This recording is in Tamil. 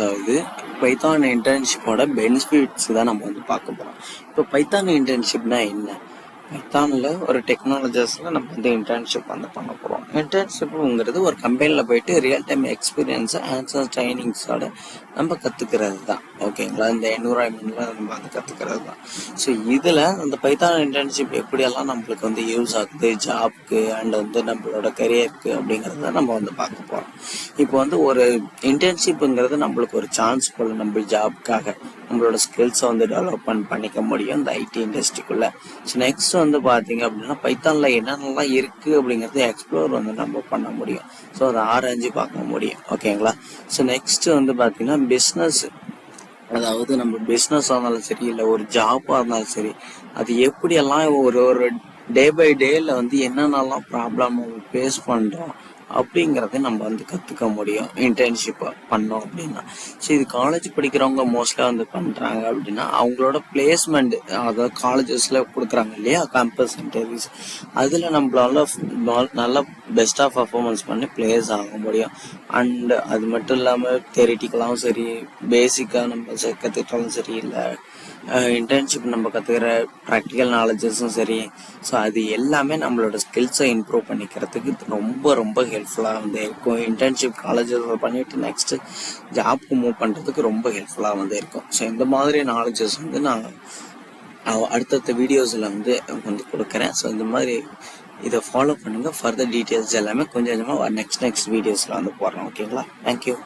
அதாவது பைத்தான் இன்டர்ன்ஷிப்போட பெனிஃபிட்ஸ் தான் நம்ம வந்து பார்க்க போகிறோம். இப்போ பைத்தான் இன்டர்ன்ஷிப்னா என்ன? பைத்தானில் ஒரு டெக்னாலஜிஸில் நம்ம வந்து இன்டர்ன்ஷிப் வந்து பண்ண போகிறோம். இன்டர்ன்ஷிப்புங்கிறது ஒரு கம்பெனியில் போயிட்டு ரியல் டைம் எக்ஸ்பீரியன்ஸை ஆன்சர் ட்ரைனிங்ஸோட நம்ம கற்றுக்கிறது தான். ஓகேங்களா? இந்த என்விரான்மெண்ட்டில் நம்ம வந்து கற்றுக்கிறது தான். ஸோ இதில் அந்த பைத்தான் இன்டர்ன்ஷிப் எப்படியெல்லாம் நம்மளுக்கு வந்து யூஸ் ஆகுது ஜாப்க்கு அண்ட் வந்து நம்மளோட கரியருக்கு அப்படிங்கிறத நம்ம வந்து பார்க்க போகிறோம். இப்போ வந்து ஒரு இன்டர்ன்ஷிப்புங்கிறது நம்மளுக்கு ஒரு சான்ஸ் போல் நம்ம ஜாப்க்காக நம்மளோட ஸ்கில்ஸை வந்து டெவலப்மெண்ட் பண்ணிக்க முடியும் இந்த ஐடி இண்டஸ்ட்ரிக்குள்ளே. ஸோ நெக்ஸ்ட் வந்து பார்த்தீங்க அப்படின்னா பைத்தானில் என்னென்னலாம் இருக்குது அப்படிங்கிறத எக்ஸ்ப்ளோர் வந்து நம்ம பண்ண முடியும். ஸோ அதை ஆராய்ஞ்சு பார்க்க முடியும். ஓகேங்களா? ஸோ நெக்ஸ்ட் வந்து பார்த்தீங்கன்னா பிஸ்னஸ், அதாவது நம்ம பிஸ்னஸாக இருந்தாலும் சரி இல்லை ஒரு ஜாப்பாக இருந்தாலும் சரி, அது எப்படியெல்லாம் ஒரு ஒரு டே பை டேல வந்து என்னென்னலாம் ப்ராப்ளம் ஃபேஸ் பண்ணுறோம் அப்படிங்கிறத நம்ம வந்து கற்றுக்க முடியும் இன்டர்ன்ஷிப் பண்ணோம் அப்படின்னா. ஸோ இது காலேஜ் படிக்கிறவங்க மோஸ்ட்லாக வந்து பண்ணுறாங்க அப்படின்னா அவங்களோட பிளேஸ்மெண்ட், அதாவது காலேஜஸில் கொடுக்குறாங்க இல்லையா கேம்பஸ் இன்டர்வியூஸ், அதில் நம்மளால நல்லா பெஸ்ட்டாக பர்ஃபார்மன்ஸ் பண்ணி பிளேஸ் ஆக முடியும். அண்ட் அது மட்டும் இல்லாமல் தியரிட்டிக்கலாகவும் சரி பேசிக்காக நம்ம கற்றுக்கிட்டாலும் சரி இல்லை இன்டர்ன்ஷிப் நம்ம கற்றுக்கிற ப்ராக்டிக்கல் நாலேஜஸும் சரி, ஸோ அது எல்லாமே நம்மளோட ஸ்கில்ஸை இம்ப்ரூவ் பண்ணிக்கிறதுக்கு ரொம்ப ரொம்ப ஹெல்ப்ஃபுல்லாக வந்து இருக்கும். இன்டர்ன்ஷிப் காலேஜஸ் பண்ணிவிட்டு நெக்ஸ்ட்டு ஜாப்க்கு மூவ் பண்ணுறதுக்கு ரொம்ப ஹெல்ப்ஃபுல்லாக வந்து இருக்கும். ஸோ இந்த மாதிரி நாலேஜஸ் வந்து நான் அடுத்தடுத்த வீடியோஸில் வந்து கொடுக்குறேன். ஸோ இந்த மாதிரி இதை ஃபாலோ பண்ணுங்கள். ஃபர்தர் டீட்டெயில்ஸ் எல்லாமே கொஞ்சம் கொஞ்சமாக நெக்ஸ்ட் வீடியோஸில் வந்து போடுறோம். ஓகேங்களா? தேங்க்யூ.